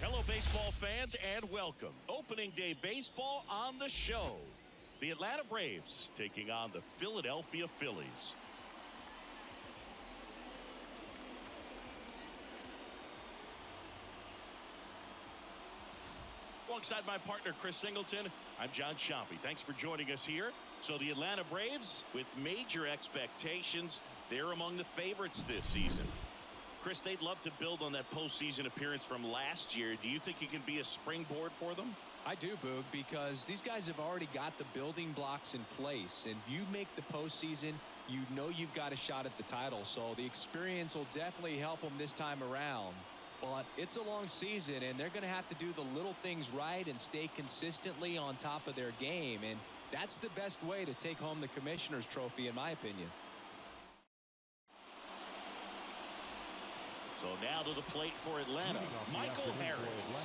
Hello, baseball fans, and welcome. Opening day baseball on the show. The Atlanta Braves taking on the Philadelphia Phillies. Alongside my partner, Chris Singleton, I'm John Chompy. Thanks for joining us here. So the Atlanta Braves, with major expectations, they're among the favorites this season. Chris, they'd love to build on that postseason appearance from last year. Do you think it can be a springboard for them? I do, Boog, because these guys have already got the building blocks in place. And if you make the postseason, you know you've got a shot at the title. So the experience will definitely help them this time around. But it's a long season, and they're going to have to do the little things right and stay consistently on top of their game. And that's the best way to take home the Commissioner's Trophy, in my opinion. So now to the plate for Atlanta, Michael Harris.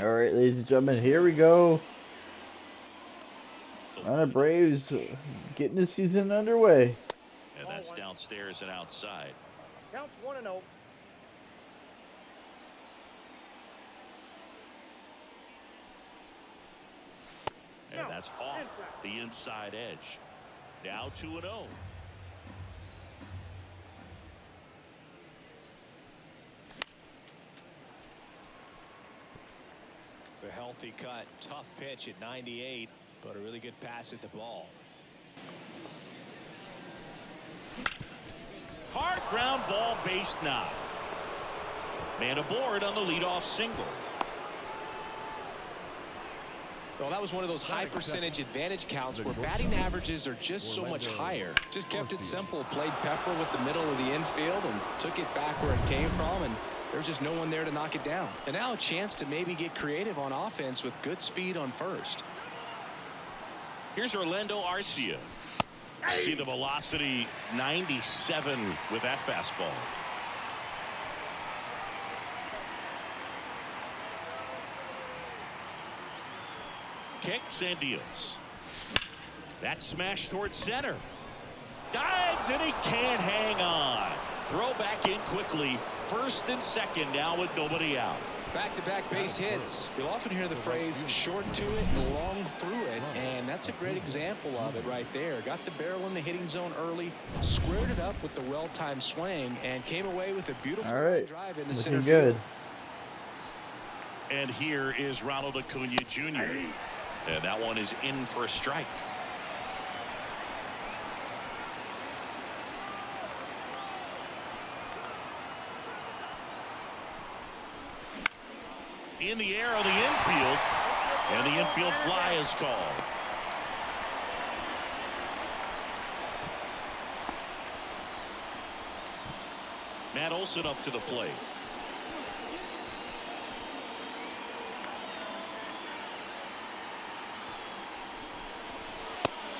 All right, ladies and gentlemen, here we go. Atlanta Braves getting the season underway. And that's downstairs and outside. Counts 1-0. And that's off the inside edge. Now 2-0. A healthy cut, tough pitch at 98, but a really good pass at the ball. Hard ground ball, base knock. Man aboard on the leadoff single. Well, that was one of those high percentage advantage counts where batting averages are just so much higher. Just kept it simple, played pepper with the middle of the infield and took it back where it came from, and there's just no one there to knock it down. And now a chance to maybe get creative on offense with good speed on first. Here's Orlando Arcia. See the velocity, 97 with that fastball. Kicks and deals. That smash towards center. Dives and he can't hang on. Throw back in quickly. First and second now with nobody out. Back-to-back base hits. You'll often hear the phrase short to it and long through it, and that's a great example of it right there. Got the barrel in the hitting zone early, squared it up with the well-timed swing, and came away with a beautiful drive in the center field. And here is Ronald Acuna Jr. And that one is in for a strike. In the air on the infield, and the infield fly is called. Matt Olson up to the plate.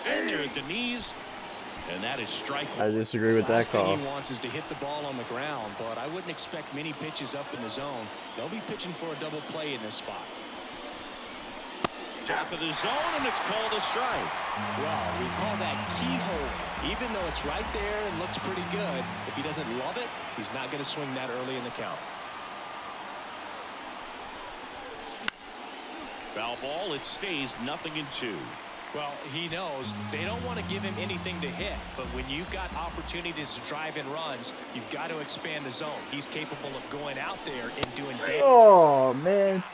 And they're at the knees. And that is strike one. I disagree with that call. Last thing he wants is to hit the ball on the ground, but I wouldn't expect many pitches up in the zone. They'll be pitching for a double play in this spot. Top of the zone, and it's called a strike. Well, we call that keyhole. Even though it's right there and looks pretty good, if he doesn't love it, he's not going to swing that early in the count. Foul ball, it stays 0-2. Well, he knows they don't want to give him anything to hit, but when you've got opportunities to drive in runs, you've got to expand the zone. He's capable of going out there and doing damage. Oh, man.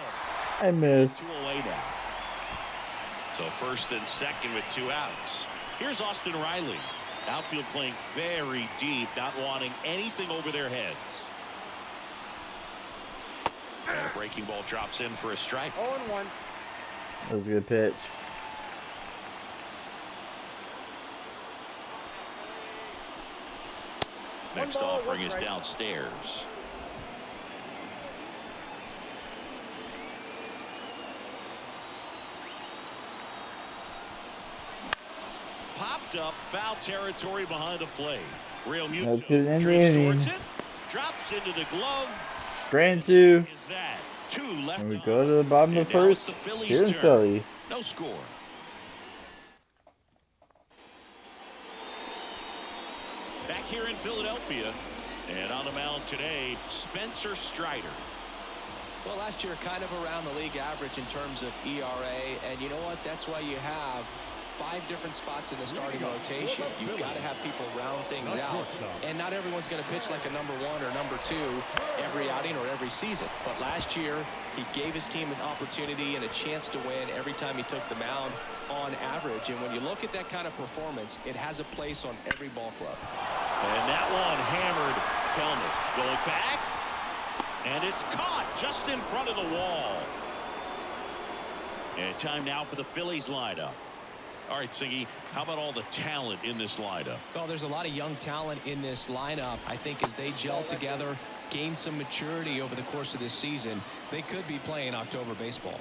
I missed. 2 away now. So first and second with 2 outs. Here's Austin Riley. Outfield playing very deep, not wanting anything over their heads. And a breaking ball drops in for a strike. 0-1. That was a good pitch. Next offering is downstairs. Popped up, foul territory behind the plate. Real Muto restores it, drops into the glove. Strand 2. Is that 2 left? And we go to the bottom of the first. Here in Philly. No score. Back here in Philadelphia, And on the mound today, Spencer Strider. Well, last year kind of around the league average in terms of ERA, and you know what? That's why you have 5 different spots in the starting rotation. You've got to have people round things out, and not everyone's going to pitch like a number 1 or number 2 every outing or every season. But last year, he gave his team an opportunity and a chance to win every time he took the mound on average. And when you look at that kind of performance, it has a place on every ball club. And that one hammered. Kelman going back, and it's caught just in front of the wall. And time now for the Phillies lineup. All right, Siggy, how about all the talent in this lineup? Well, there's a lot of young talent in this lineup. I think as they gel together, gain some maturity over the course of this season, they could be playing October baseball.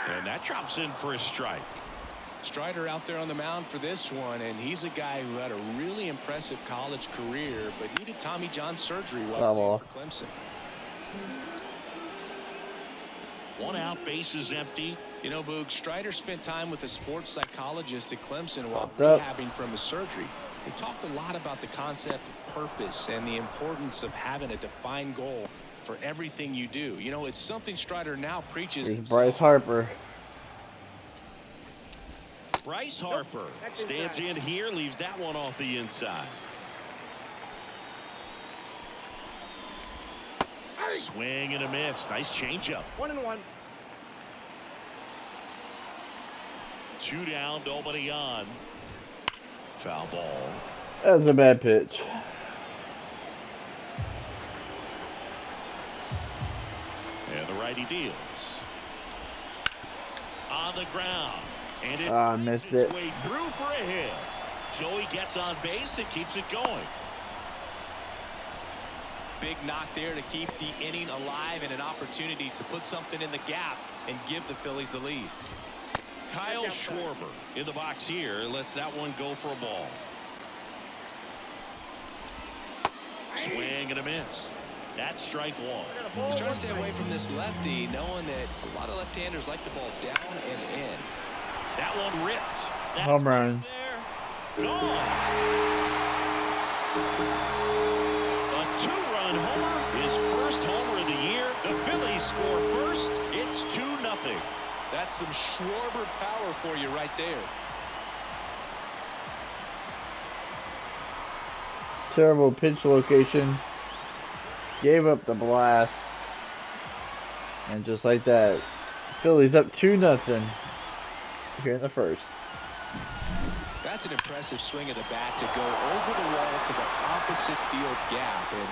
And that drops in for a strike. Strider out there on the mound for this one, and he's a guy who had a really impressive college career, but needed Tommy John surgery while playing for Clemson. 1 out, bases empty. You know, Boog, Strider spent time with a sports psychologist at Clemson while rehabbing from his surgery. They talked a lot about the concept of purpose and the importance of having a defined goal for everything you do. You know, it's something Strider now preaches. Here's Bryce Harper. Bryce Harper stands in here, leaves that one off the inside. Swing and a miss. Nice changeup. 1-1. 2 down, nobody on. Foul ball. That was a bad pitch. And the righty deals. On the ground. And it missed its it. way through for a hit. Joey gets on base and keeps it going. Big knock there to keep the inning alive and an opportunity to put something in the gap and give the Phillies the lead. Kyle Schwarber in the box here lets that one go for a ball. Swing and a miss. That's strike 1. He's trying to stay away from this lefty, knowing that a lot of left-handers like the ball down and in. That one ripped. That's home run. There. Gone. A 2-run homer. His first homer of the year. The Phillies score first. It's 2-0. That's some Schwarber power for you right there. Terrible pitch location. Gave up the blast. And just like that, Phillies up 2-0 here in the first. That's an impressive swing of the bat to go over the wall to the opposite field gap. And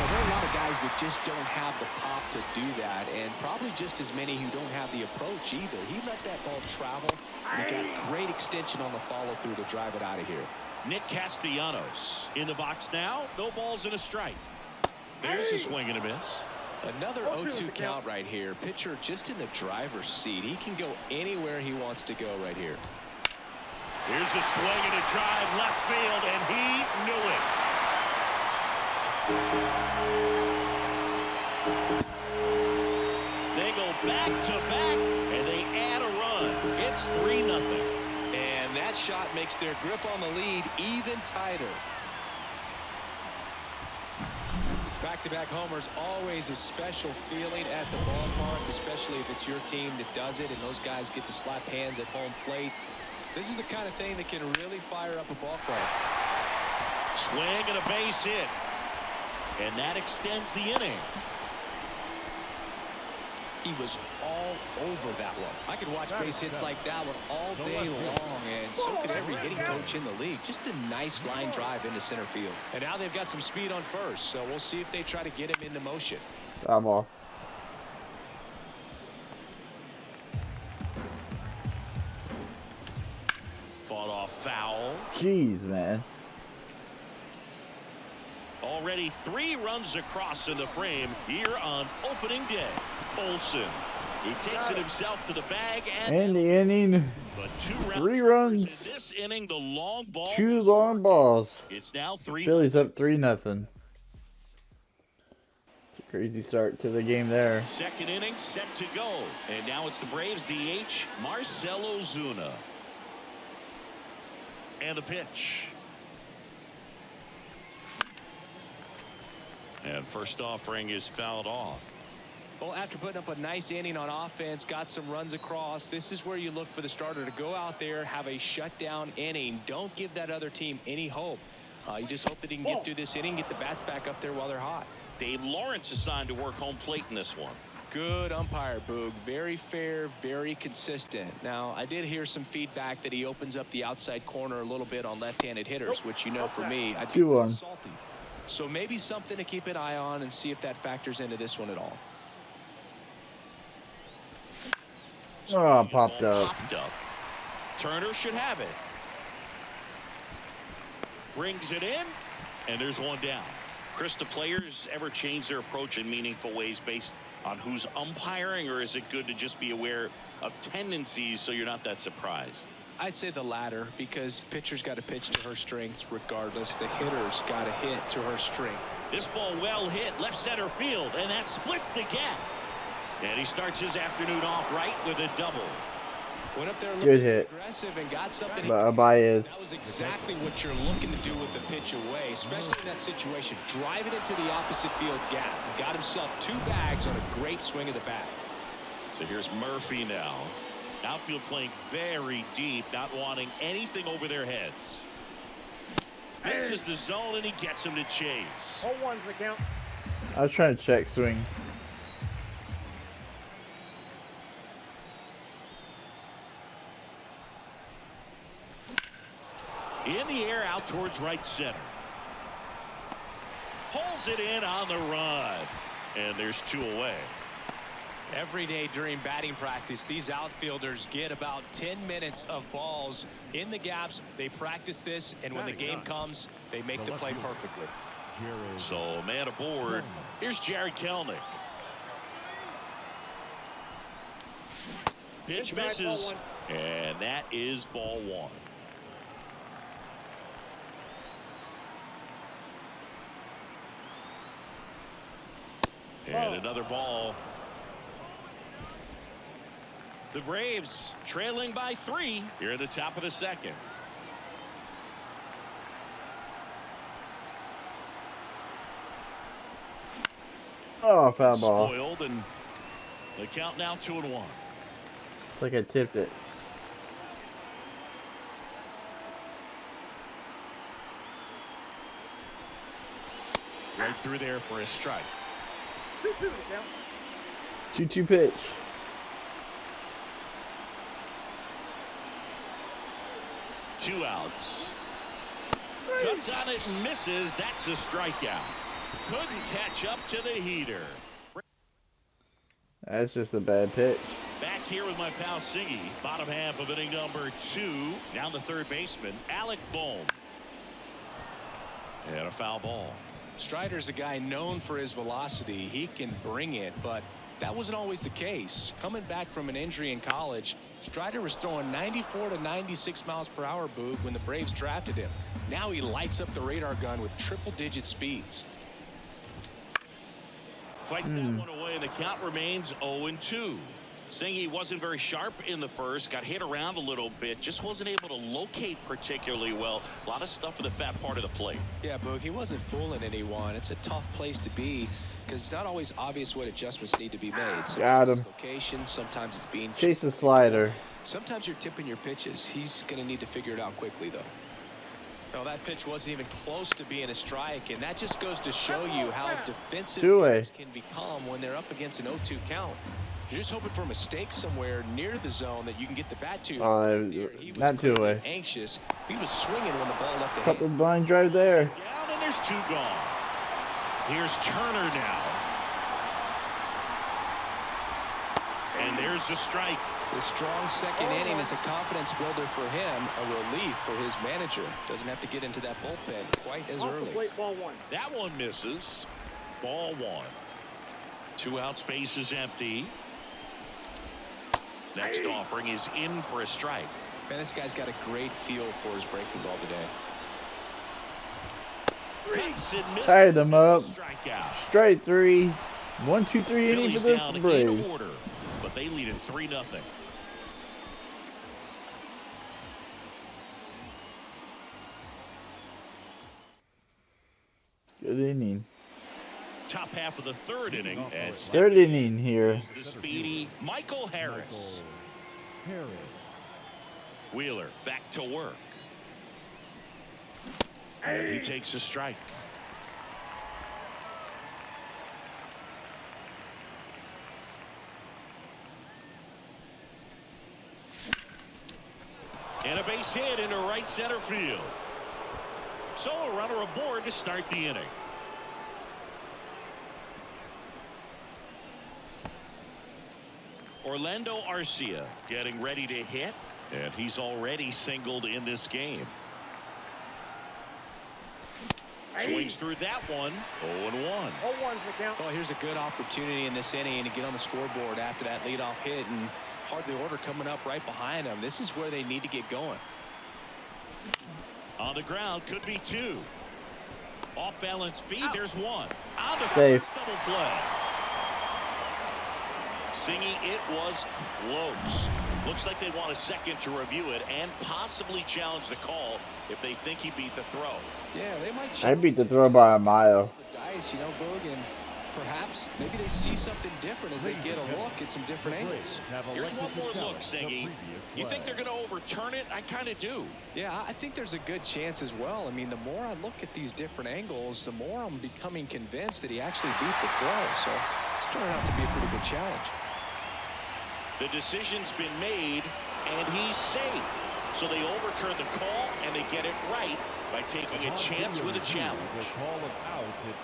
there are a lot of guys that just don't have the pop to do that, and probably just as many who don't have the approach either. He let that ball travel, and he got great extension on the follow-through to drive it out of here. Nick Castellanos in the box now. No balls and a strike. There's a swing and a miss. Another 0-2 count right here. Pitcher just in the driver's seat. He can go anywhere he wants to go right here. Here's a swing and a drive left field, and he knew it. They go back to back, and they add a run. It's 3-0. And that shot makes their grip on the lead even tighter. Back-to-back homers, always a special feeling at the ballpark, especially if it's your team that does it and those guys get to slap hands at home plate. This is the kind of thing that can really fire up a ball club. Swing and a base hit. And that extends the inning. He was all over that one. I could watch base hits like that one all day long, and so could every hitting coach in the league. Just a nice line drive into center field. And now they've got some speed on first, so we'll see if they try to get him into motion. Foul ball. Fought off foul. Jeez, man. Already 3 runs across in the frame here on opening day. Olsen. He takes it himself to the bag and the inning. But 3 runs. In this inning, the long ball. 2 long balls. It's now 3. Phillies up 3-0. It's a crazy start to the game there. Second inning set to go. And now it's the Braves DH, Marcell Ozuna. And the pitch. And first offering is fouled off. Well, after putting up a nice inning on offense, got some runs across, this is where you look for the starter to go out there, have a shutdown inning. Don't give that other team any hope. You just hope that he can get through this inning, get the bats back up there while they're hot. Dave Lawrence assigned to work home plate in this one. Good umpire, Boog. Very fair, very consistent. Now, I did hear some feedback that he opens up the outside corner a little bit on left-handed hitters, which, you know, for me, I'd be salty. So maybe something to keep an eye on and see if that factors into this one at all. Oh, popped up. Turner should have it. Brings it in, and there's one down. Chris, do players ever change their approach in meaningful ways based on who's umpiring, or is it good to just be aware of tendencies so you're not that surprised? I'd say the latter, because the pitcher's got to pitch to her strengths regardless. The hitter's got to hit to her strength. This ball well hit left center field, and that splits the gap. And he starts his afternoon off right with a double. Went up there Good hit. Aggressive and got something. Baez. That was exactly what you're looking to do with the pitch away, especially in that situation. Driving it to the opposite field gap. Got himself 2 bags on a great swing of the bat. So here's Murphy now. Outfield playing very deep, not wanting anything over their heads. This is the zone, and he gets him to chase. 0-1's the count. I was trying to check swing. In the air out towards right center. Pulls it in on the run. And there's 2 away. Every day during batting practice, these outfielders get about 10 minutes of balls in the gaps. They practice this, and when the game comes, they make the play perfectly. So, man aboard. Here's Jared Kelenic. Pitch misses. And that is ball 1. And another ball. The Braves trailing by 3 here at the top of the second. Oh, foul ball. Spoiled, and the count now 2-1. It's like I tipped it. Right through there for a strike. 2-2 pitch. Two outs. Cuts on it and misses. That's a strikeout. Couldn't catch up to the heater. That's just a bad pitch. Back here with my pal Siggy. Bottom half of inning number 2. Down to third baseman Alec Bohm. And a foul ball. Strider's a guy known for his velocity. He can bring it, but that wasn't always the case. Coming back from an injury in college, Strider was throwing 94 to 96 miles per hour, Boog, when the Braves drafted him. Now he lights up the radar gun with triple-digit speeds. Fights that one away, and the count remains 0-2. Singy wasn't very sharp in the first, got hit around a little bit, just wasn't able to locate particularly well. A lot of stuff for the fat part of the plate. Yeah, Boog, he wasn't fooling anyone. It's a tough place to be because it's not always obvious what adjustments need to be made. Sometimes Got him. it's location, sometimes it's being Chase the slider. Sometimes you're tipping your pitches. He's going to need to figure it out quickly, though. No, that pitch wasn't even close to being a strike, and that just goes to show you how defensive teams can become when they're up against an 0-2 count. You're just hoping for a mistake somewhere near the zone that you can get the bat to. He was not two-way. Anxious. He was swinging when the ball left the Cut the hand. blind drive there. Down, and there's 2 gone. Here's Turner now. And there's a strike. The strong second inning is a confidence builder for him, a relief for his manager. Doesn't have to get into that bullpen quite as early. Ball 1. That one misses. Ball 1. 2 out, space is empty. Next offering is in for a strike. Man, this guy's got a great feel for his breaking ball today. Hits and misses. Tied them up. Strikeout. Strike 3. 1, 2, 3 inning Phillies for the down Braves. in order, but they lead it 3-0. Good inning. top half of the third inning. And third inning here. the speedy Michael Harris. Wheeler back to work. And he takes a strike. And a base hit into right center field. So a runner aboard to start the inning. Orlando Arcia getting ready to hit, and he's already singled in this game. Swings through that one. 0-1. 0-1's the count. Well, here's a good opportunity in this inning to get on the scoreboard after that leadoff hit, and hardly order coming up right behind them. This is where they need to get going. On the ground, could be two. Off balance feed, there's one. On the Safe. first double play. Singy, it was close. Looks like they want a second to review it and possibly challenge the call if they think he beat the throw. Yeah, they might. I beat the throw by a mile. Dice, you know, Boog, and perhaps maybe they see something different as they get a look at some different angles. Here's one more look, Singy. You think they're going to overturn it? I kind of do. Yeah, I think there's a good chance as well. I mean, the more I look at these different angles, the more I'm becoming convinced that he actually beat the throw. So it's turning out to be a pretty good challenge. The decision's been made, and he's safe. So they overturn the call, and they get it right by taking a chance with a challenge.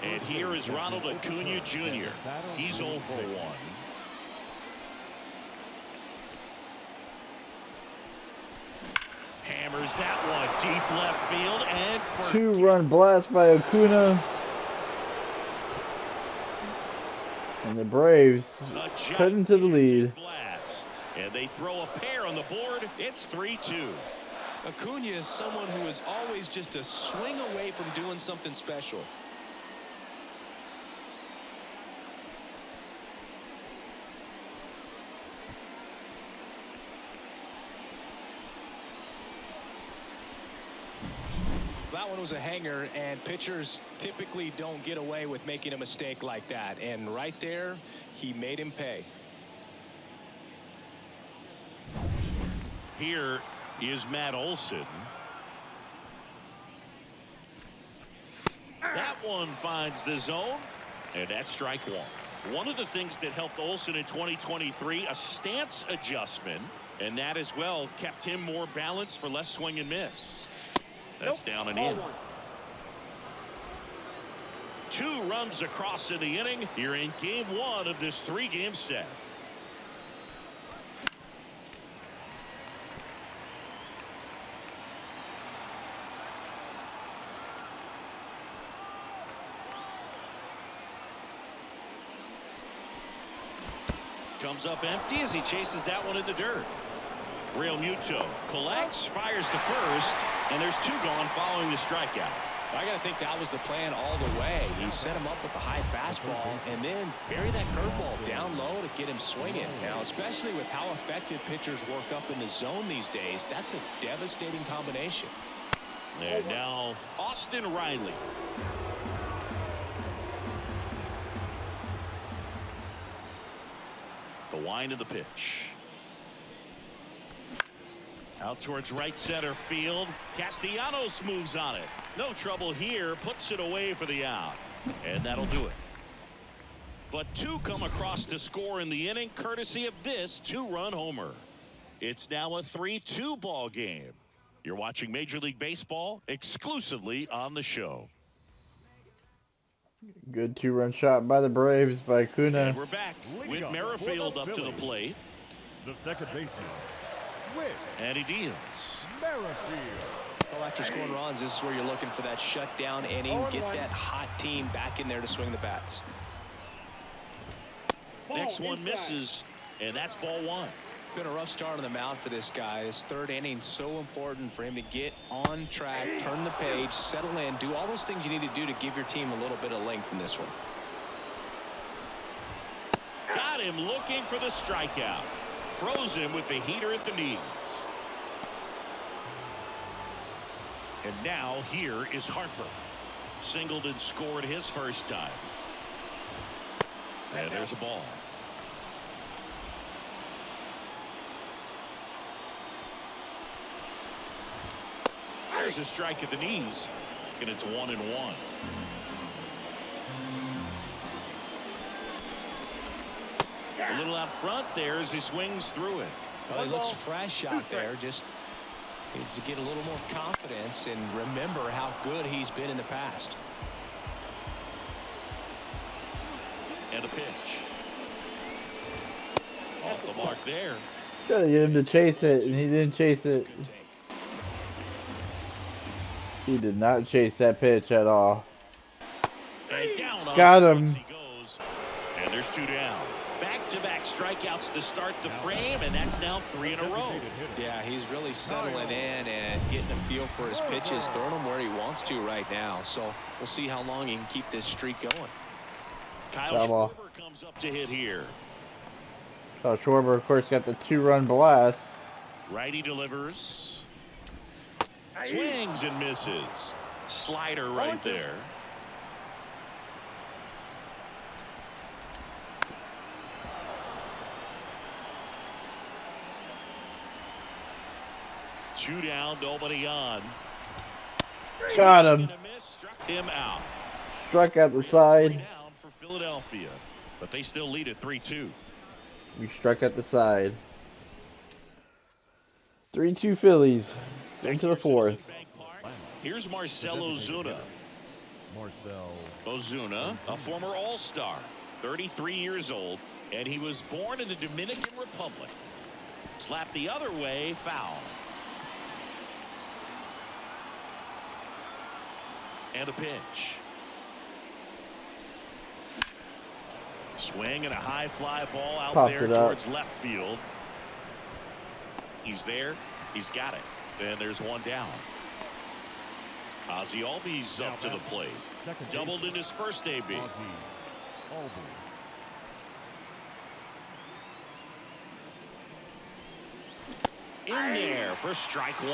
And here is Ronald Acuna Jr. He's 0 for 1. Hammers that one deep left field, and for 2-run blast by Acuna. And the Braves cut into the lead. blast. And they throw a pair on the board. It's 3-2. Acuna is someone who is always just a swing away from doing something special. That one was a hanger, and pitchers typically don't get away with making a mistake like that. And right there, he made him pay. Here is Matt Olson. That one finds the zone, and that's strike one. One of the things that helped Olson in 2023, a stance adjustment, and that as well kept him more balanced for less swing and miss. That's down and in. 2 runs across in the inning. You're in game 1 of this 3-game set. Comes up empty as he chases that one in the dirt. Real Muto collects, fires to first, and there's 2 gone following the strikeout. I got to think that was the plan all the way. He set him up with the high fastball and then bury that curveball down low to get him swinging. Now, especially with how effective pitchers work up in the zone these days, that's a devastating combination. And now Austin Riley. The wind of the pitch. Out towards right center field. Castellanos moves on it. No trouble here. Puts it away for the out. And that'll do it. But 2 come across to score in the inning, courtesy of this 2-run homer. It's now a 3-2 ball game. You're watching Major League Baseball exclusively on the show. Good 2-run shot by the Braves by Acuna. And we're back with Merrifield up to the plate. The second baseman. And he deals. Well, after scoring runs, this is where you're looking for that shutdown inning. Get that hot team back in there to swing the bats. Next one misses, and that's ball 1. Been a rough start on the mound for this guy. This 3rd inning, so important for him to get on track, turn the page, settle in, do all those things you need to do to give your team a little bit of length in this one. Got him looking for the strikeout. Froze him with the heater at the knees. And now here is Harper. Singled and scored his first time. And there's a ball. There's a strike at the knees, and it's 1-1. A little out front there as he swings through it. Well, he looks fresh out there. Just needs to get a little more confidence and remember how good he's been in the past. And a pitch. Off the mark there. Gotta get him to chase it, and he didn't chase it. He did not chase that pitch at all. And down on Got the him. strikes he goes. And there's 2 down. Back-to-back strikeouts to start the frame, and that's now 3 in a row. Yeah, he's really settling in and getting a feel for his pitches, throwing them where he wants to right now. So we'll see how long he can keep this streak going. Kyle Schwarber comes up to hit here. Kyle Schwarber, of course, got the 2-run blast. Righty delivers. Swings and misses. Slider right there. Two down, nobody on. Got him. Struck him out. Struck out the 3 side. down for Philadelphia, but they still lead at 3-2. We struck at the side. 3-2 Phillies. Into the 4th. Here's Marcell Ozuna. Ozuna, a former All-Star, 33 years old, and he was born in the Dominican Republic. Slapped the other way, foul. And a pitch. Swing and a high fly ball out Popped there it up. towards left field. He's there. He's got it. And there's 1 down. Ozzie Albies up to the plate. Doubled in his first AB. In there for strike 1.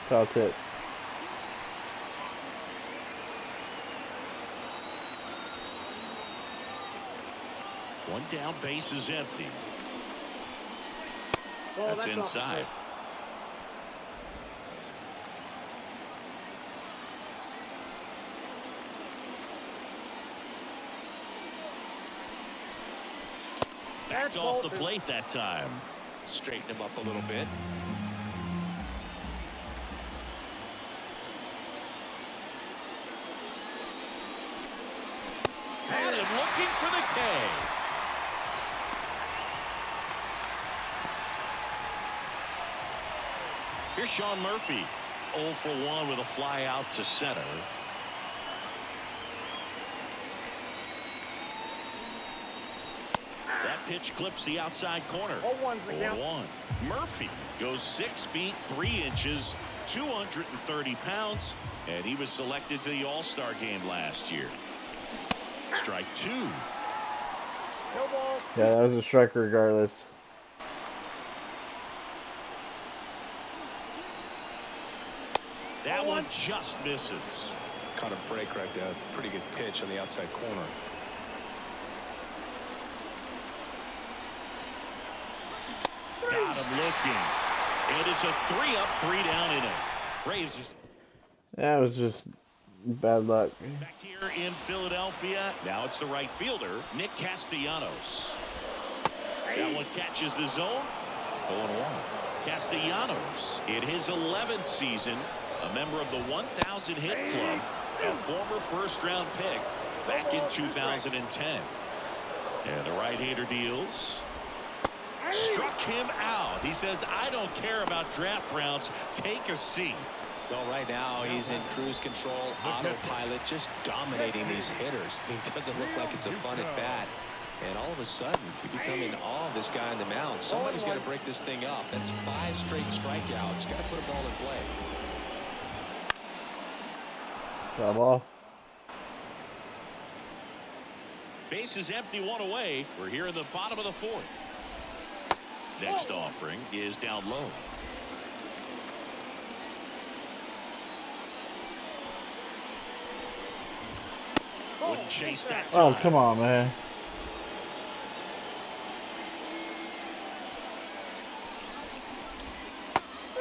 Foul tip. One down, base is empty. Well, That's inside. Backed off the plate that time. Straighten him up a little bit. Had him looking for the K. Here's Sean Murphy. 0 for 1 with a fly out to center. That pitch clips the outside corner. 0-1. Murphy goes 6 feet 3 inches, 230 pounds, and he was selected to the All-Star game last year. Strike 2. Yeah, that was a strike regardless. That one just misses. Caught a break right there. Pretty good pitch on the outside corner. Got him looking. And it's a 3-up, 3-down inning. Braves just That was just bad luck. back here in Philadelphia. Now it's the right fielder, Nick Castellanos. That one catches the zone. 0-1. Castellanos in his 11th season, a member of the 1,000 hit club, a former first-round pick back in 2010. And the right-hander deals. Struck him out. He says, I don't care about draft rounds. Take a seat. Well, right now he's in cruise control, autopilot, just dominating these hitters. It doesn't look like it's a fun at bat. And all of a sudden, you become in awe of this guy on the mound. Somebody's got to break this thing up. That's 5 straight strikeouts. Got to put a ball in play. Foul ball. Base is empty, 1 away. We're here in the bottom of the 4th. Next offering is down low. Wouldn't chase that time. Oh, come on, man.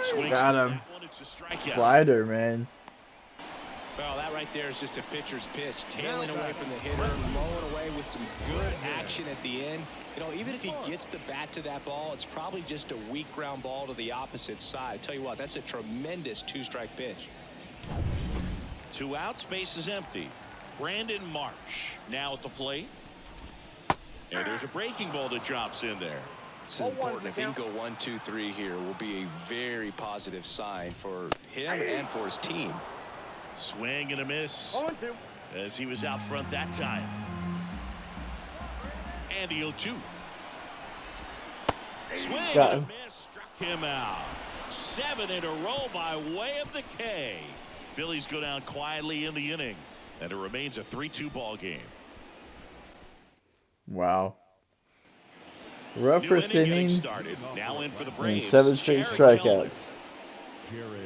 Swings Got through him. that one. It's a strikeout. Slider, man. Well, that right there is just a pitcher's pitch, tailing away from the hitter, mowing away with some good action at the end. You know, even if he gets the bat to that ball, it's probably just a weak ground ball to the opposite side. Tell you what, that's a tremendous two-strike pitch. 2 outs, base is empty. Brandon Marsh now at the plate. And there's a breaking ball that drops in there. This is important. If he can go 1, 2, 3 here, will be a very positive sign for him and for his team. Swing and a miss as he was out front that time. And the 0-2. Swing and a miss, struck him out. 7 in a row by way of the K. Phillies go down quietly in the inning, and it remains a 3-2 ball game. Wow. Rough New first inning getting inning started. Now in for the and Braves. 7 straight Jared Keller. strikeouts.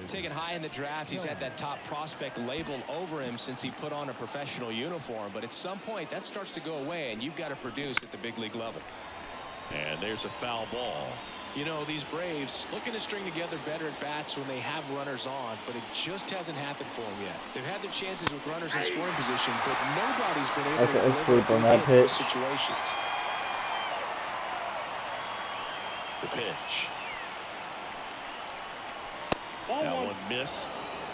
Taken high in the draft, he's had that top prospect labeled over him since he put on a professional uniform. But at some point, that starts to go away, and you've got to produce at the big league level. And there's a foul ball. You know, these Braves looking to string together better at bats when they have runners on, but it just hasn't happened for them yet. They've had their chances with runners in scoring position, but nobody's been able to deliver sleep on in that those pitch. situations. The pitch. That one missed.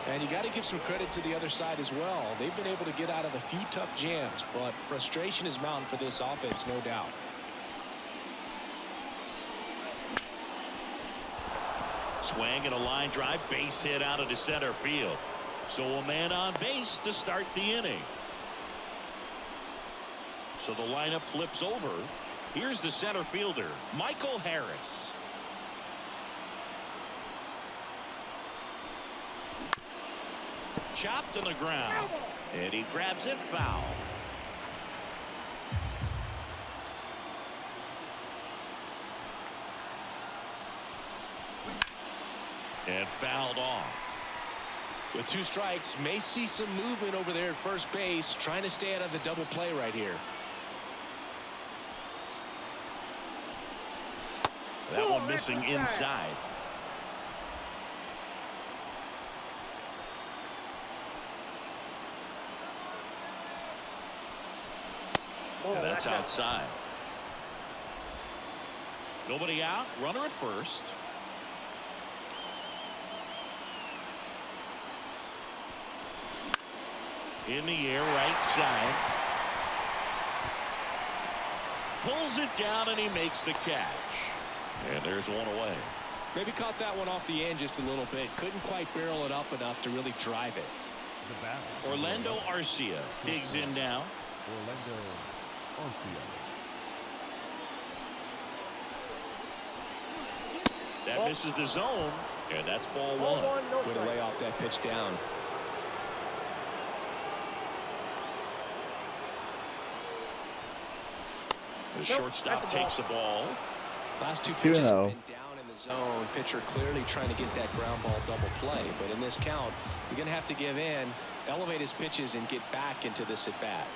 And you got to give some credit to the other side as well. They've been able to get out of a few tough jams, but frustration is mounting for this offense, no doubt. Swing and a line drive, base hit out into center field. So a man on base to start the inning. So the lineup flips over. Here's the center fielder, Michael Harris. Chopped on the ground, and he grabs it foul. And fouled off. With 2 strikes, may see some movement over there at first base, trying to stay out of the double play right here. That one missing inside. And that's outside. Nobody out. Runner at first. In the air, right side. Pulls it down and he makes the catch. And there's one away. Maybe caught that one off the end just a little bit. Couldn't quite barrel it up enough to really drive it. Orlando Arcia digs in now. Orlando Arcia. That misses the zone, and that's ball 1. Way to lay off that pitch down. The shortstop takes the ball. Last 2 pitches have 2-0. been down in the zone. Pitcher clearly trying to get that ground ball double play. But in this count, you're going to have to give in, elevate his pitches, and get back into this at bat.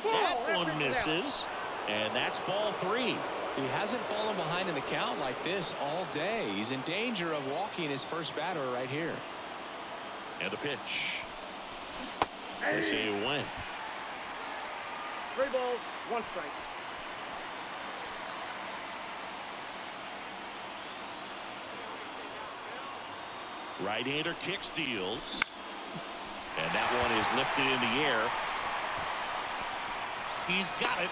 That one misses, and that's ball 3. He hasn't fallen behind in the count like this all day. He's in danger of walking his first batter right here. And the pitch. They say it went. 3 balls, 1 strike. Right-hander kick steals. And that one is lifted in the air. He's got it.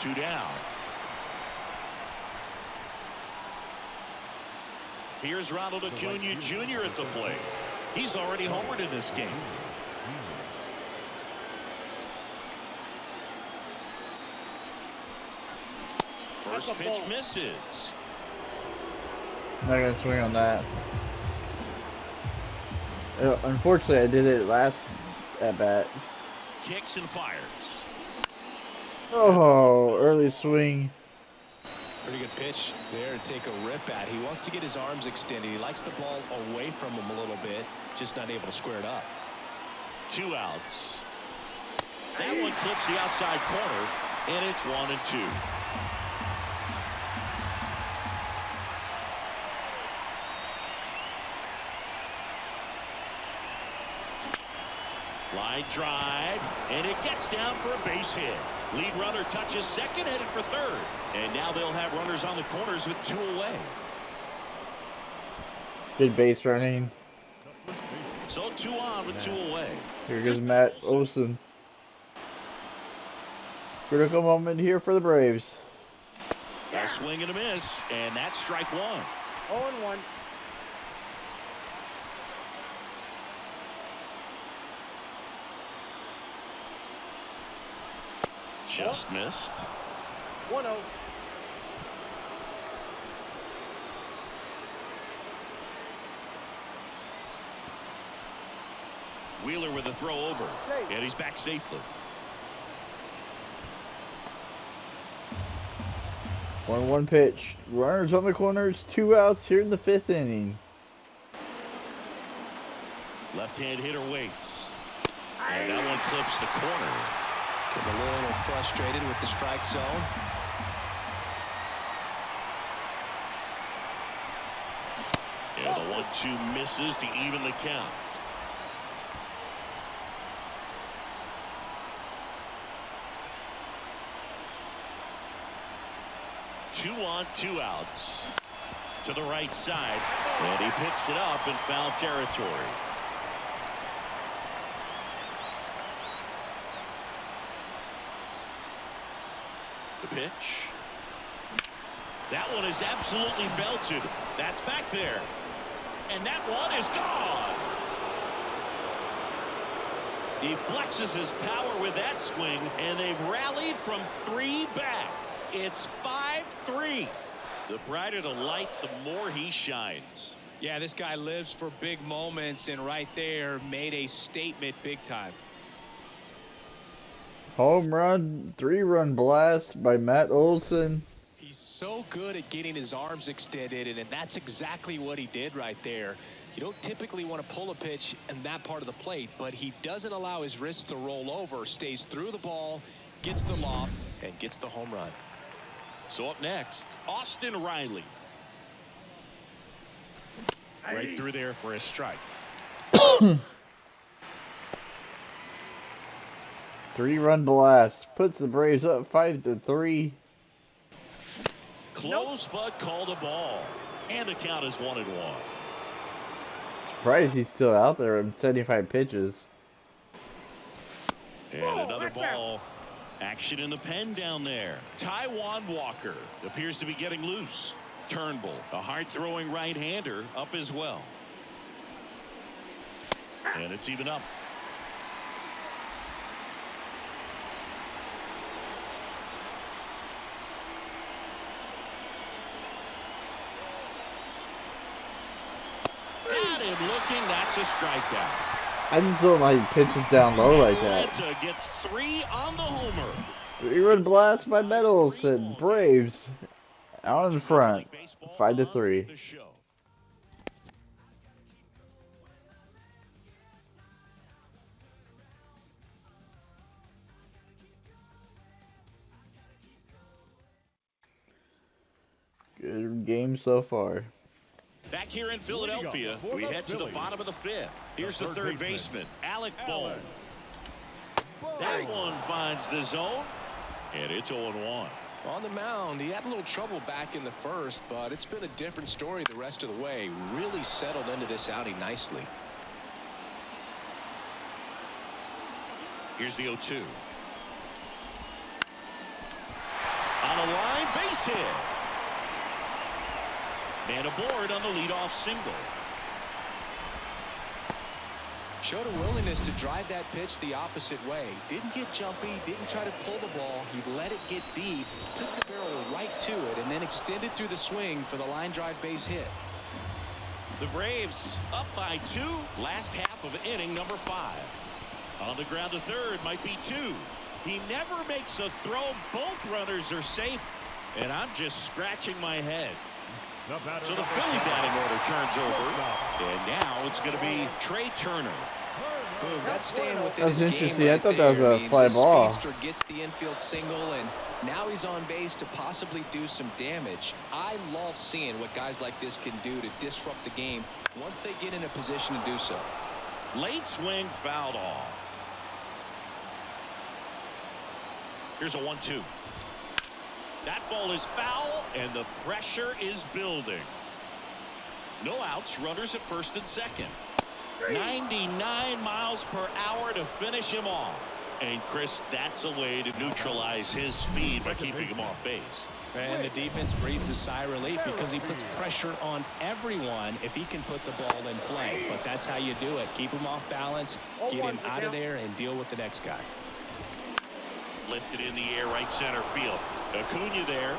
2 down. Here's Ronald Acuna Jr. at the plate. He's already homered in this game. First pitch misses. Not gonna swing on that. Unfortunately, I did it last at bat. Kicks and fires. Oh, early swing. Pretty good pitch there to take a rip at. He wants to get his arms extended. He likes the ball away from him a little bit, just not able to square it up. 2 outs. That one clips the outside corner, and it's 1-2. Line drive, and it gets down for a base hit. Lead runner touches second, headed for third. And now they'll have runners on the corners with 2 away. Good base running. So 2 on with 2 away. Here goes Matt Olson. Critical moment here for the Braves. A swing and a miss, and that's strike 1. 0-1. Just missed. 1-0. Wheeler with a throw over, and he's back safely. 1-1 pitch. Runners on the corners. 2 outs here in the 5th inning. Left-hand hitter waits. And that one clips the corner. Getting a little frustrated with the strike zone. And the 1-2 misses to even the count. Two on, 2 outs. To the right side. And he picks it up in foul territory. The pitch. That one is absolutely belted. That's back there. And that one is gone. He flexes his power with that swing, and they've rallied from 3 back. It's 5-3. The brighter the lights, the more he shines. Yeah, this guy lives for big moments, and right there made a statement big time. Home run, 3-run blast by Matt Olson. He's so good at getting his arms extended, and that's exactly what he did right there. You don't typically want to pull a pitch in that part of the plate, but he doesn't allow his wrists to roll over, stays through the ball, gets the loft, and gets the home run. So up next, Austin Riley. Right through there for a strike. 3-run blast puts the Braves up 5-3. Close, but called a ball. And the count is 1-1. Surprised he's still out there in 75 pitches. And another ball. Action in the pen down there. Taijuan Walker appears to be getting loose. Turnbull, a hard-throwing right-hander, up as well. And it's even up. Got him looking. That's a strikeout. I just don't like pitches down low like that. Atlanta gets 3 on the homer. 3-run blast by Matt Olson. Braves out in front, 5-3. Good game so far. Back here in Philadelphia, we head to the bottom of the 5th. Here's the third baseman, Alec Bohm. That one finds the zone, and it's 0-1. On the mound, he had a little trouble back in the first, but it's been a different story the rest of the way. Really settled into this outing nicely. Here's the 0-2. On a line, base hit. And aboard on the leadoff single. Showed a willingness to drive that pitch the opposite way. Didn't get jumpy, didn't try to pull the ball. He let it get deep, took the barrel right to it, and then extended through the swing for the line drive base hit. The Braves up by 2, last half of inning number 5. On the ground to third, might be 2. He never makes a throw. Both runners are safe. And I'm just scratching my head. So the The Philly batting order turns over. And now it's going to be Trey Turner. Boom, that's staying within That's his interesting. game I right thought that was there. a fly the ball. speedster gets the infield single, and now he's on base to possibly do some damage. I love seeing what guys like this can do to disrupt the game once they get in a position to do so. Late swing fouled off. Here's a 1-2. That ball is foul, and the pressure is building. No outs, runners at first and second. 99 miles per hour to finish him off. And Chris, that's a way to neutralize his speed by keeping him off base. And the defense breathes a sigh of relief because he puts pressure on everyone if he can put the ball in play. But that's how you do it. Keep him off balance, get him out of there, and deal with the next guy. Lifted in the air, right center field. Acuna there.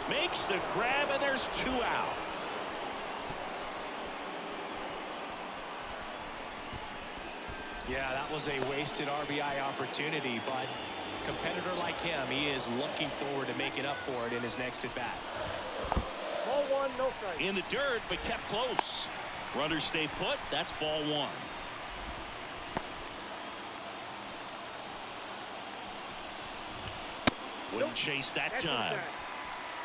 Makes the grab, and there's 2 out. Yeah, that was a wasted RBI opportunity, but a competitor like him, he is looking forward to making up for it in his next at-bat. Ball 1, no strike. In the dirt, but kept close. Runners stay put. That's ball 1. Wouldn't chase that time.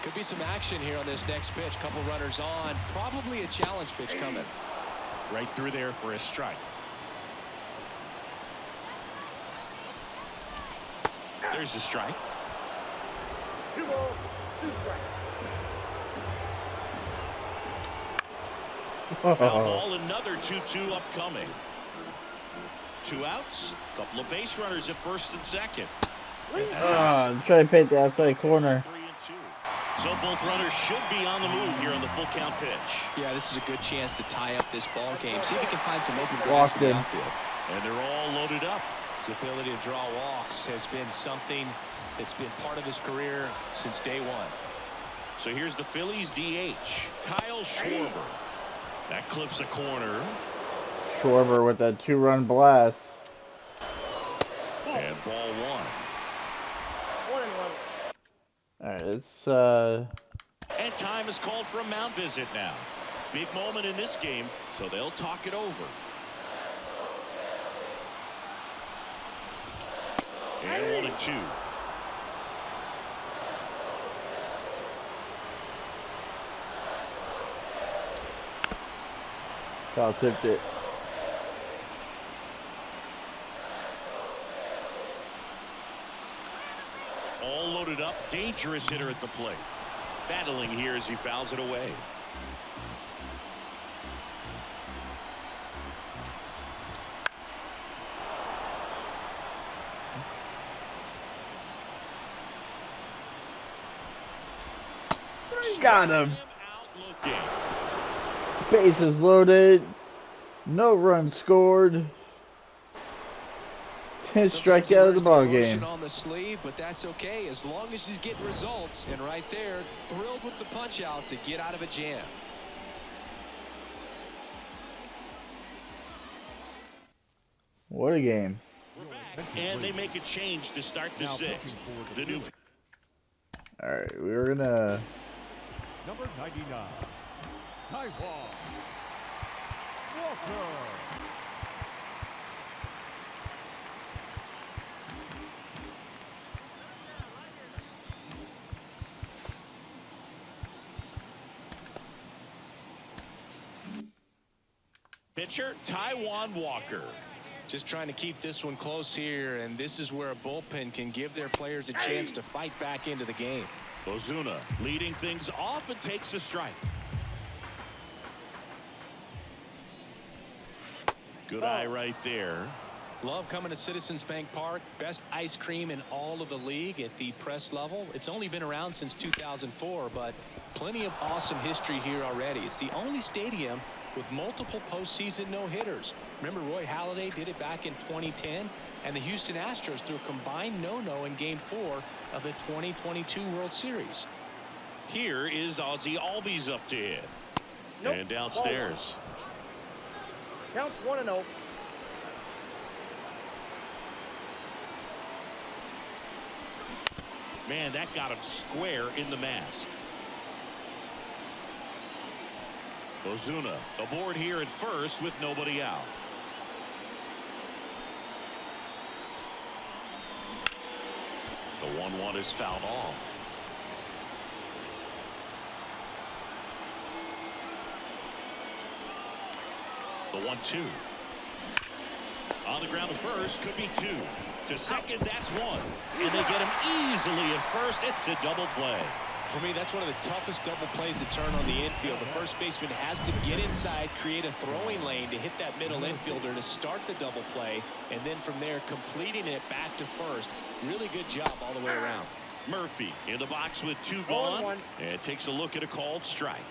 Could be some action here on this next pitch. Couple runners on. Probably a challenge pitch coming. Right through there for a strike. There's the strike. 2 balls, 2 strikes. Foul ball, another 2-2 upcoming. 2 outs. Couple of base runners at first and second. Try to paint the outside corner. 3 and 2. So both runners should be on the move here on the full count pitch. Yeah, this is a good chance to tie up this ball game. See if he can find some open grass in the outfield. And they're all loaded up. His ability to draw walks has been something that's been part of his career since day one. So here's the Phillies DH, Kyle Schwarber. That clips a corner. Schwarber with that 2-run blast. And ball 1. 1 and 1. All right, it's And time is called for a mound visit now. Big moment in this game, so they'll talk it over. And 1 and 2. Kyle tipped it. All loaded up, dangerous hitter at the plate. Battling here as he fouls it away. Got him. Out looking. Bases loaded. No runs scored. 10 strike out of the ball game. On the sleeve, but that's okay as long as he's getting results. And right there, thrilled with the punch out to get out of a jam. What a game. And they make a change to start the 6th. The new. All right, we're gonna. Number 99, Taiwan Walker. Pitcher, Taiwan Walker. Just trying to keep this one close here, and this is where a bullpen can give their players a chance to fight back into the game. Ozuna leading things off and takes a strike. Good eye right there. Love coming to Citizens Bank Park. Best ice cream in all of the league at the press level. It's only been around since 2004, but plenty of awesome history here already. It's the only stadium with multiple postseason no-hitters. Remember, Roy Halladay did it back in 2010, and the Houston Astros threw a combined no-no in Game 4 of the 2022 World Series. Here is Ozzie Albies up to hit. Nope. And downstairs. Counts 1 and 0. Man, that got him square in the mask. Ozuna aboard here at first with nobody out. The 1-1 is fouled off. The 1-2. On the ground to first, could be 2. To second, that's 1. And they get him easily at first. It's a double play. For me, that's one of the toughest double plays to turn on the infield. The first baseman has to get inside, create a throwing lane to hit that middle infielder to start the double play, and then from there completing it back to first. Really good job all the way around. Murphy in the box with 2 gone, and takes a look at a called strike.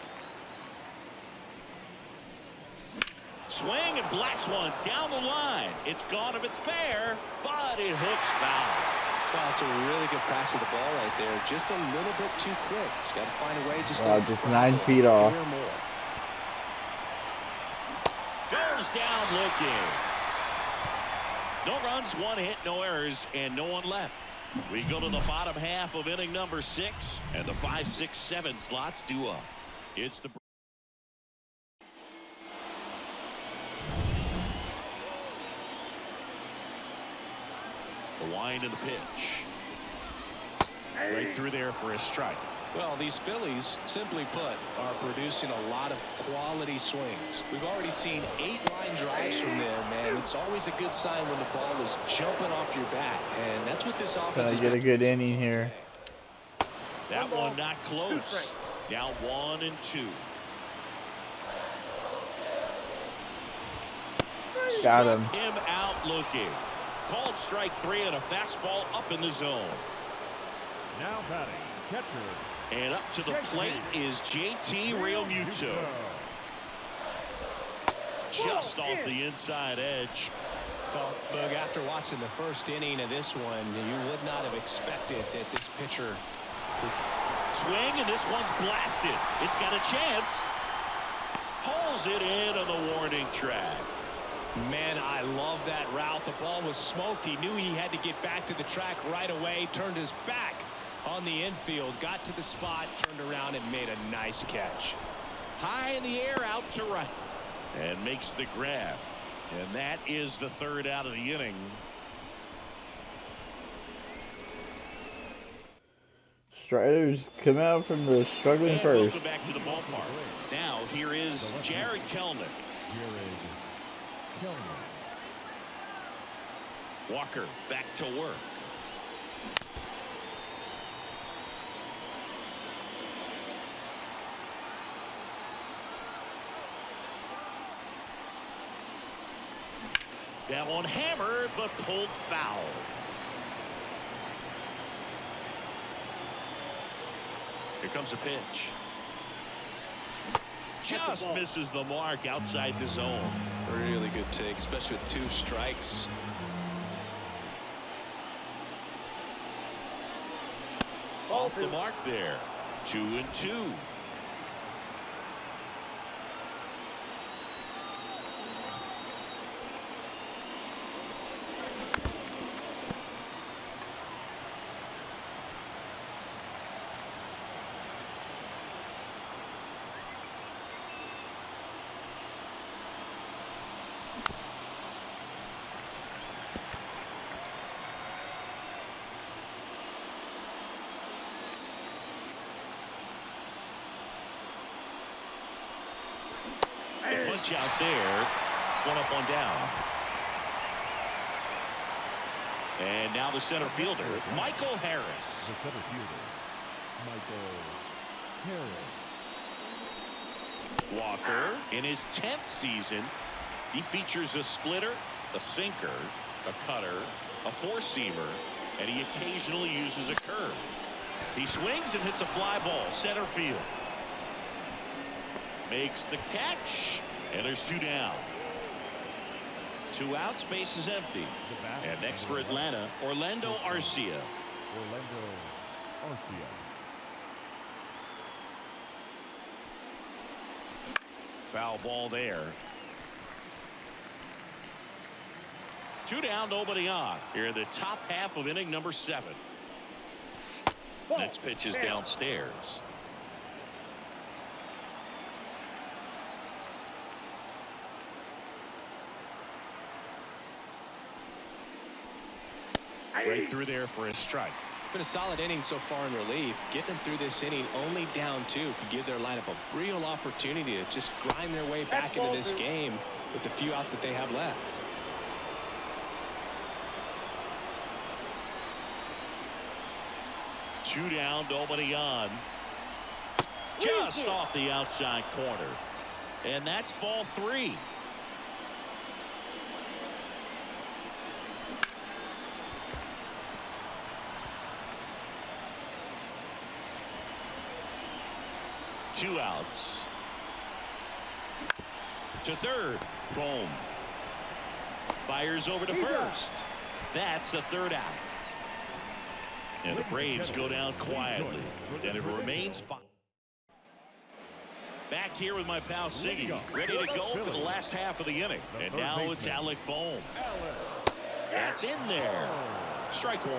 Swing and blast one down the line. It's gone if it's fair, but it hooks foul. Well, it's a really good pass of the ball right there. Just a little bit too quick. It's got to find a way just just 9 feet off. Goes down looking. No runs, 1 hit, no errors, and no one left. We go to the bottom half of inning number 6, and the 5, 6, 7 slots due up. It's the wind of the pitch. Right through there for a strike. Well, these Phillies, simply put, are producing a lot of quality swings. We've already seen 8 line drives from them, and it's always a good sign when the ball is jumping off your bat, and that's what this offense is. Gonna get a good inning here. That one not close. Now 1 and 2. Got him. Struck him out looking. Called strike 3 and a fastball up in the zone. Now batting, catcher. And up to the plate is JT Realmuto. Just off the inside edge. Well, Boog, after watching the first inning of this one, you would not have expected that this pitcher would... Swing, and this one's blasted. It's got a chance. Hauls it in on the warning track. Man, I love that route. The ball was smoked. He knew he had to get back to the track right away. Turned his back on the infield. Got to the spot, turned around, and made a nice catch. High in the air, out to right. And makes the grab. And that is the 3rd out of the inning. Striders come out from the struggling And first. welcome back to the ballpark. Now, here is Jared Kelnick. Walker back to work. That one hammered but pulled foul. Here comes a pitch. Just misses the mark outside the zone. Really good take, especially with 2 strikes. Off the mark there. 2 and 2. Punch out there. 1 up, 1 down. And now the center fielder, Michael Harris. The center fielder, Michael Harris. Walker, in his 10th season, he features a splitter, a sinker, a cutter, a 4-seamer, and he occasionally uses a curve. He swings and hits a fly ball, center field. Makes the catch, and there's 2 down. 2 outs, base is empty. And next for Atlanta, Orlando Arcia. Orlando Arcia. Foul ball there. 2 down, nobody on. Here in the top half of inning number 7. Next pitch is downstairs. Right through there for a strike. It's been a solid inning so far in relief. Getting them through this inning only down 2 could give their lineup a real opportunity to just grind their way back into this game with the few outs that they have left. Two down, nobody on. Just off the outside corner. And that's ball 3. Two outs. To third. Boom. Fires over to first. That's the third out. And the Braves go down quietly. And it remains 5. Back here with my pal Siggy, ready to go for the last half of the inning. And now it's Alec Bohm. That's in there. Strike 1.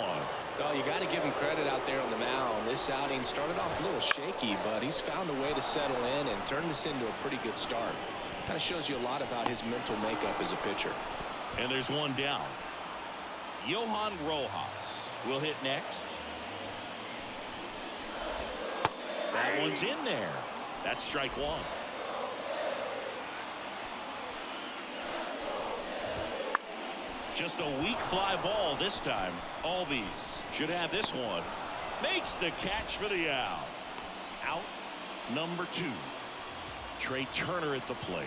Well, you got to give him credit out there on the mound. This outing started off a little shaky, but he's found a way to settle in and turn this into a pretty good start. Kind of shows you a lot about his mental makeup as a pitcher. And there's one down. Johan Rojas will hit next. That one's in there. That's strike 1. Just a weak fly ball this time. Albies should have this one. Makes the catch for the out. Out number 2. Trey Turner at the plate.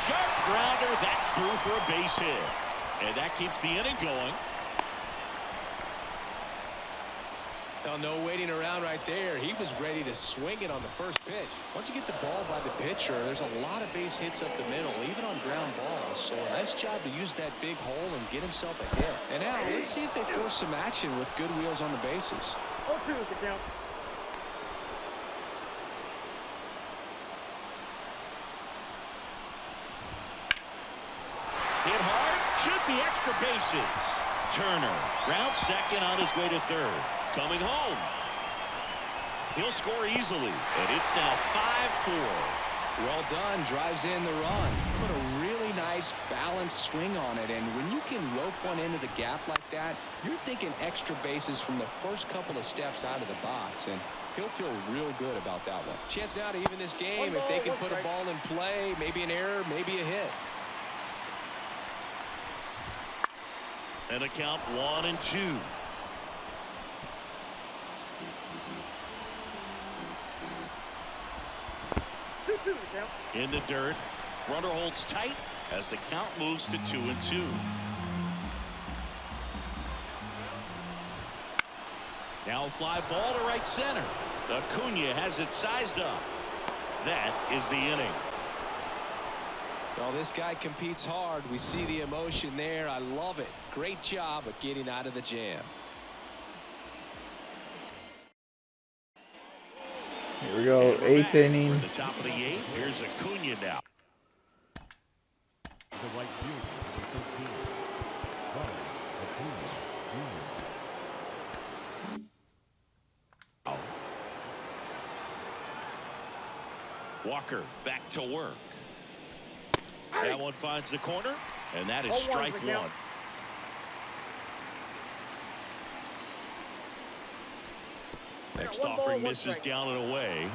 Sharp grounder. That's through for a base hit. And that keeps the inning going. Well, no waiting around right there. He was ready to swing it on the first pitch. Once you get the ball by the pitcher, there's a lot of base hits up the middle, even on ground balls. So nice job to use that big hole and get himself a hit. And now let's see if they force some action with good wheels on the bases. 0-2 is the count. Hit hard. Should be extra bases. Turner round second on his way to third. Coming home. He'll score easily. And it's now 5-4. Well done. Drives in the run. Put a really nice balanced swing on it. And when you can rope one into the gap like that, you're thinking extra bases from the first couple of steps out of the box. And he'll feel real good about that one. Chance now to even this game if they can put a ball in play. Maybe an error, maybe a hit. And a count 1-2. In the dirt. Runner holds tight as the count moves to 2-2. Now a fly ball to right center. Acuna has it sized up. That is the inning. Well, this guy competes hard. We see the emotion there. I love it. Great job of getting out of the jam. Here we go, 8th inning. The top of the 8th. Here's Acuna now. The right fielder, number 13. Ronald Acuna Jr. Walker back to work. That one finds the corner, and that is strike 1. Next offering misses down and away.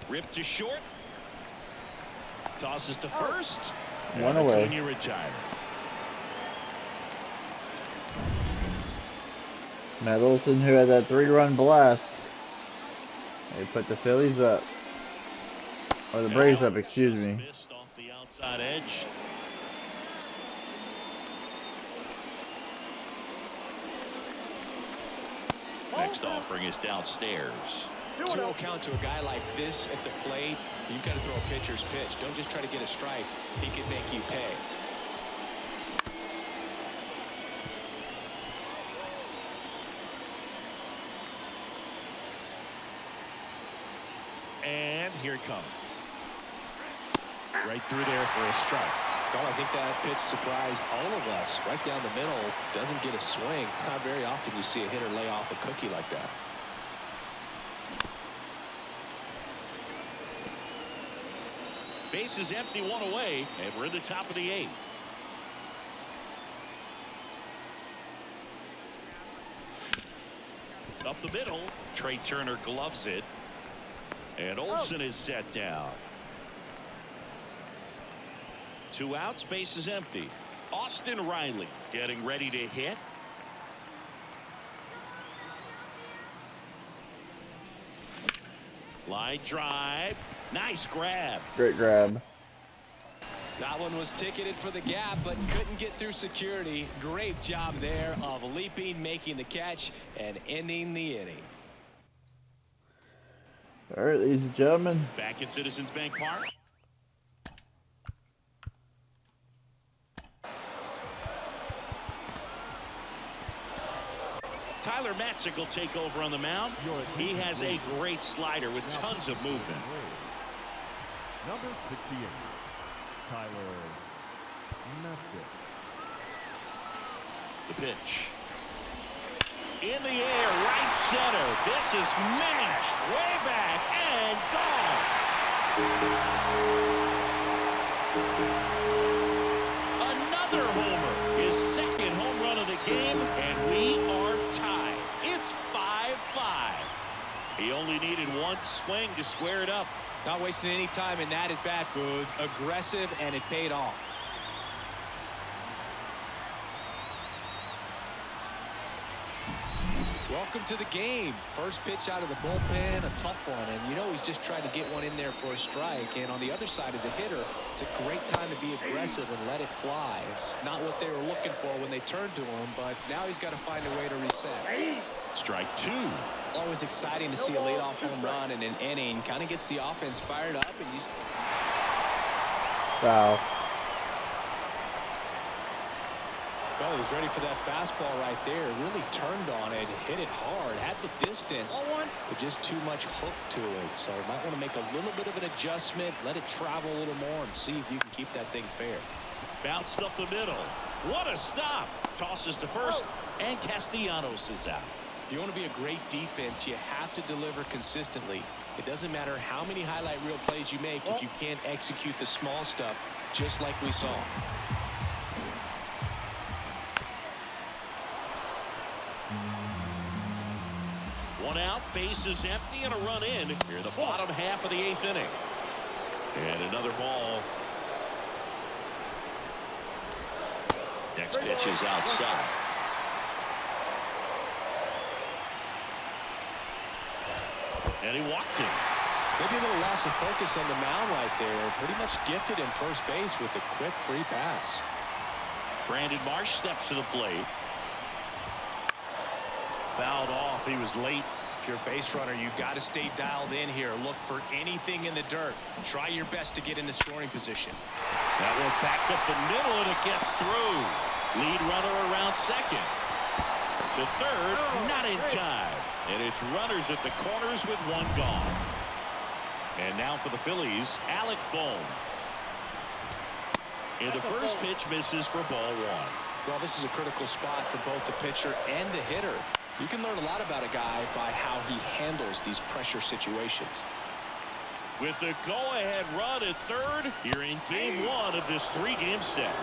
Ripped to short. Tosses to first. One away. Acuna retired. Matt Olson, who had that 3-run blast. They put the Phillies up. Or the Braves up, excuse me. Missed off the outside edge. Next offering is downstairs. 2-0 count to a guy like this at the plate. You've got to throw a pitcher's pitch. Don't just try to get a strike. He can make you pay. And here it comes. Right through there for a strike. Well, I think that pitch surprised all of us. Right down the middle, doesn't get a swing. Not very often you see a hitter lay off a cookie like that. Base is empty, one away, and we're in the top of the 8th. Up the middle, Trey Turner gloves it, and Olsen is set down. 2 outs, base is empty. Austin Riley getting ready to hit. Line drive. Nice grab. Great grab. That one was ticketed for the gap, but couldn't get through security. Great job there of leaping, making the catch, and ending the inning. All right, ladies and gentlemen. Back at Citizens Bank Park. Tyler Matzik will take over on the mound. He has a great slider with tons of movement. Number 68, Tyler Matzik. The pitch. In the air, right center. This is mashed way back and gone. Another homer. His second home run of the game, and we are tied. It's 5-5. He only needed one swing to square it up. Not wasting any time in that at bat, Boog. Aggressive, and it paid off. Welcome to the game. First pitch out of the bullpen, a tough one. And you know he's just trying to get one in there for a strike. And on the other side, as a hitter, it's a great time to be aggressive and let it fly. It's not what they were looking for when they turned to him, but now he's got to find a way to reset. Strike 2. Always exciting to see a leadoff home run in an inning. Kind of gets the offense fired up. And you... Wow. Well, he was ready for that fastball right there. Really turned on it, hit it hard, had the distance, but just too much hook to it. So might want to make a little bit of an adjustment, let it travel a little more, and see if you can keep that thing fair. Bounced up the middle. What a stop. Tosses to first, and Castellanos is out. If you want to be a great defense, you have to deliver consistently. It doesn't matter how many highlight reel plays you make if you can't execute the small stuff, just like we saw. One out, base is empty, and a run in here in the bottom half of the 8th inning. And another ball. Next pitch is outside. And he walked him. Maybe a little loss of focus on the mound right there. Pretty much gifted in first base with a quick free pass. Brandon Marsh steps to the plate. Fouled off. He was late. If you're a base runner, you got to stay dialed in here. Look for anything in the dirt. Try your best to get in the scoring position. That one back up the middle, and it gets through. Lead runner around second. To third, not in time. And it's runners at the corners with one gone. And now for the Phillies, Alec Bohm. And the first pitch misses for ball 1. Well, this is a critical spot for both the pitcher and the hitter. You can learn a lot about a guy by how he handles these pressure situations. With the go-ahead run at third, here in game 1 of this 3-game set.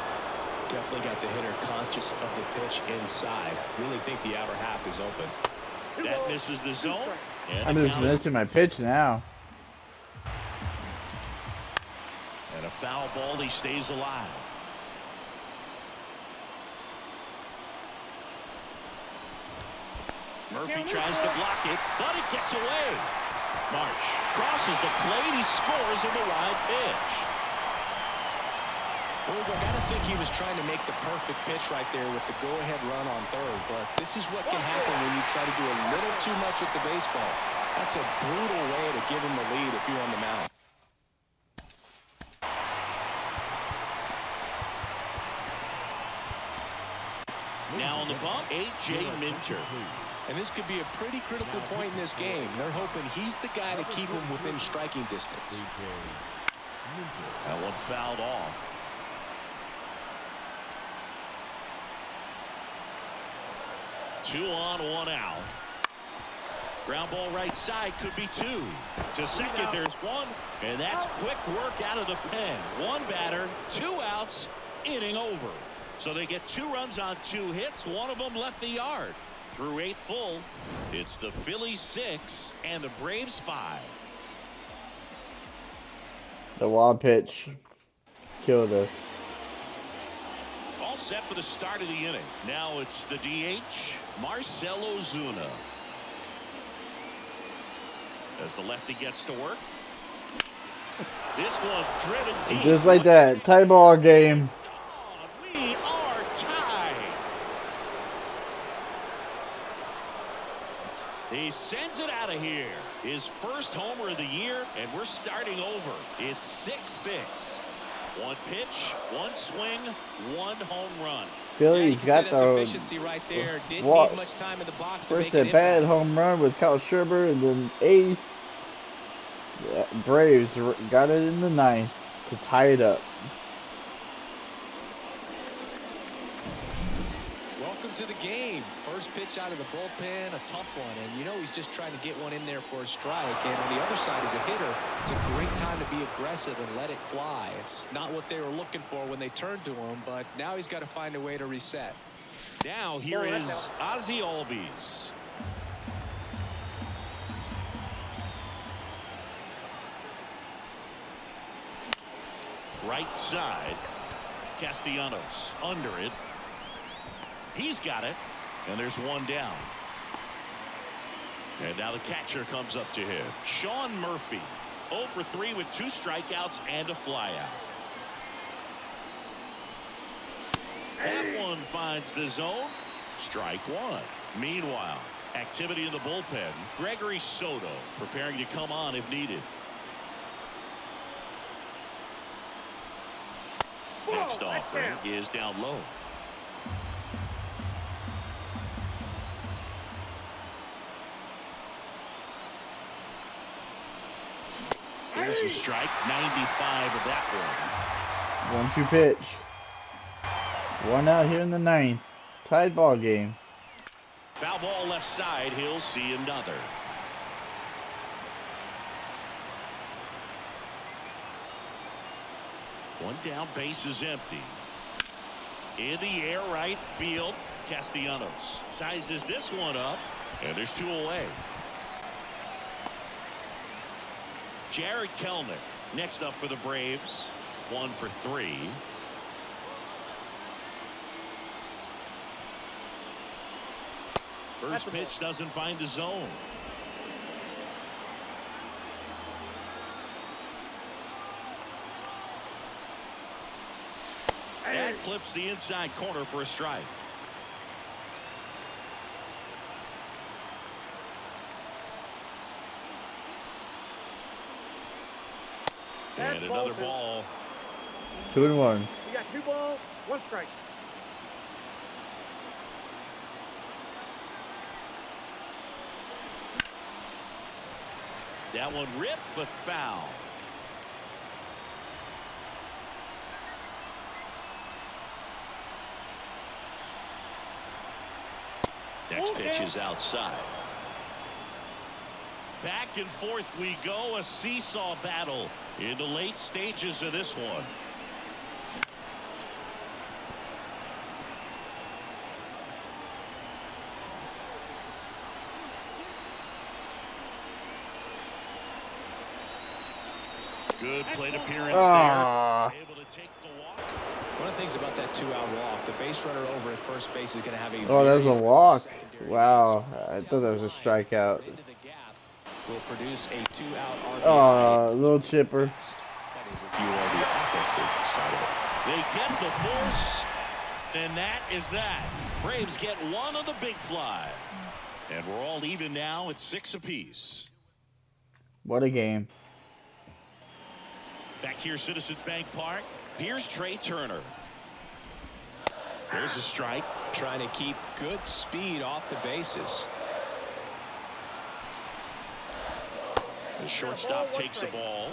Definitely got the hitter conscious of the pitch inside. Really think the outer half is open. That misses the zone. I'm just missing my pitch now. And a foul ball, he stays alive. Murphy tries to block it, but it gets away. Marsh crosses the plate. He scores in the wide pitch. Well, I gotta think he was trying to make the perfect pitch right there with the go-ahead run on third. But this is what can happen when you try to do a little too much with the baseball. That's a brutal way to give him the lead if you're on the mound. Now on the bump, A.J. Minter. And this could be a pretty critical point in this game. They're hoping he's the guy to keep him within striking distance. That one fouled off. 2 on, 1 out. Ground ball right side, could be 2. To second, there's 1. And that's quick work out of the pen. 1 batter, 2 outs, inning over. So they get 2 runs on 2 hits. 1 of them left the yard. Through 8 full, it's the Phillies 6 and the Braves 5. The wild pitch killed us. All set for the start of the inning. Now it's the DH, Marcell Ozuna. As the lefty gets to work. This one driven deep. Just like that, tie ball game. We are tied. He sends it out of here. His first homer of the year, and we're starting over. It's 6-6. 1 pitch, 1 swing, 1 home run. Phillies got the efficiency right there. Didn't need much time in the box to first make an at bat impact. home run with Kyle Schreiber, and then 8th. Braves got it in the 9th to tie it up. Welcome to the game. First pitch out of the bullpen, a tough one, and you know he's just trying to get one in there for a strike. And on the other side, as a hitter, it's a great time to be aggressive and let it fly. It's not what they were looking for when they turned to him, but now he's got to find a way to reset. Now here is Ozzie Albies. Right side, Castellanos under it. He's got it, and there's 1 down. And now the catcher comes up to him. Sean Murphy, 0 for 3 with 2 strikeouts and a flyout. That one finds the zone. Strike 1. Meanwhile, activity in the bullpen. Gregory Soto preparing to come on if needed. Next offering is down low. There's a strike. 95 of that one. 1-2 pitch. 1 out here in the 9th. Tied ball game. Foul ball left side. He'll see another. One down, base is empty. In the air, right field. Castellanos sizes this one up, and there's 2 away. Jared Kelnick next up for the Braves. 1 for 3. First pitch doesn't find the zone. That clips the inside corner for a strike. And another ball. 2-1. You got 2 balls, 1 strike. That one ripped, but foul. Next pitch is outside. Back and forth we go, a seesaw battle in the late stages of this one. Good plate appearance there. Able to take the walk. One of the things about that 2-out walk, the base runner over at first base is going to have a Oh, that's a walk. Wow. I thought that was a strikeout. Will produce a 2-out RBI. Oh, little chipper. That is if you are the offensive side of it. They get the force, and that is that. Braves get one on the big fly. And we're all even now at 6 apiece. What a game. Back here, Citizens Bank Park. Here's Trey Turner. There's a strike. Trying to keep good speed off the bases. The shortstop takes the ball.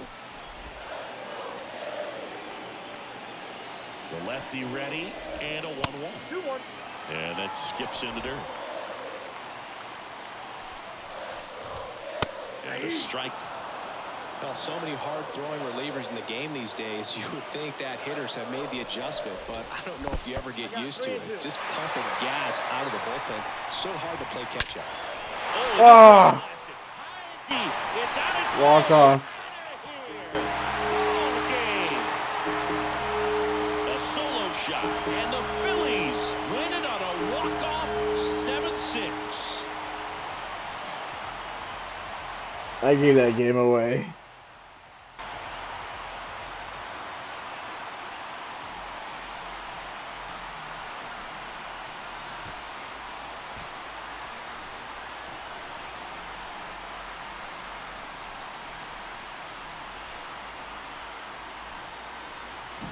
The lefty ready, and a 1-1. 2-1. And that skips in the dirt. And a strike. Well, so many hard-throwing relievers in the game these days, you would think that hitters have made the adjustment, but I don't know if you ever get used to it. Just pumping gas out of the bullpen, so hard to play catch-up. Oh, It's on its walk way. off. Ball game. A solo shot, and the Phillies win it on a walk-off 7-6. I gave that game away.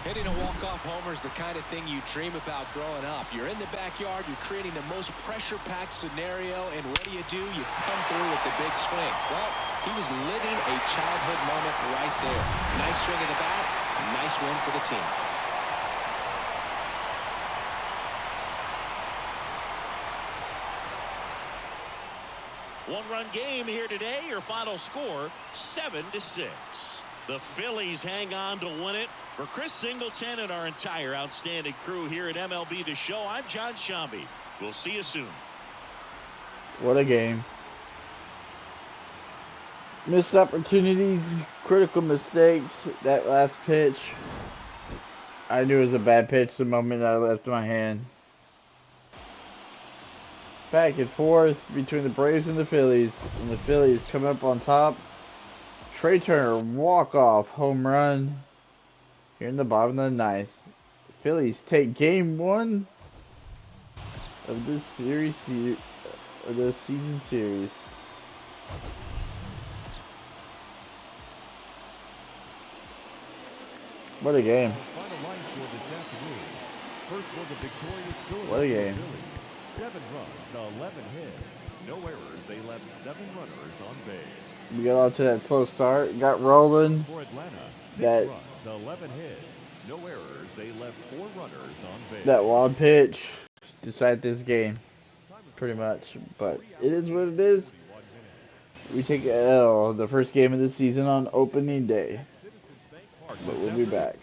Hitting a walk-off homer is the kind of thing you dream about growing up. You're in the backyard, you're creating the most pressure-packed scenario, and what do? You come through with the big swing. Well, he was living a childhood moment right there. Nice swing of the bat, nice win for the team. One-run game here today. Your final score, 7-6. The Phillies hang on to win it. For Chris Singleton and our entire outstanding crew here at MLB The Show, I'm John Shambi. We'll see you soon. What a game. Missed opportunities, critical mistakes. That last pitch, I knew it was a bad pitch the moment I left my hand. Back and forth between the Braves and the Phillies. And the Phillies come up on top. Trey Turner walk-off home run here in the bottom of the ninth. Phillies take game 1 of this series, of the season series. What a game. What a game. 7 runs, 11 hits, no errors. They left 7 runners on base. We got off to that slow start, got rolling. For Atlanta, 6 That runs, 11 hits, no errors. They left 4 runners on base. that wild pitch decided this game, pretty much. But it is what it is. We take a L, the first game of the season on opening day. But we'll be back.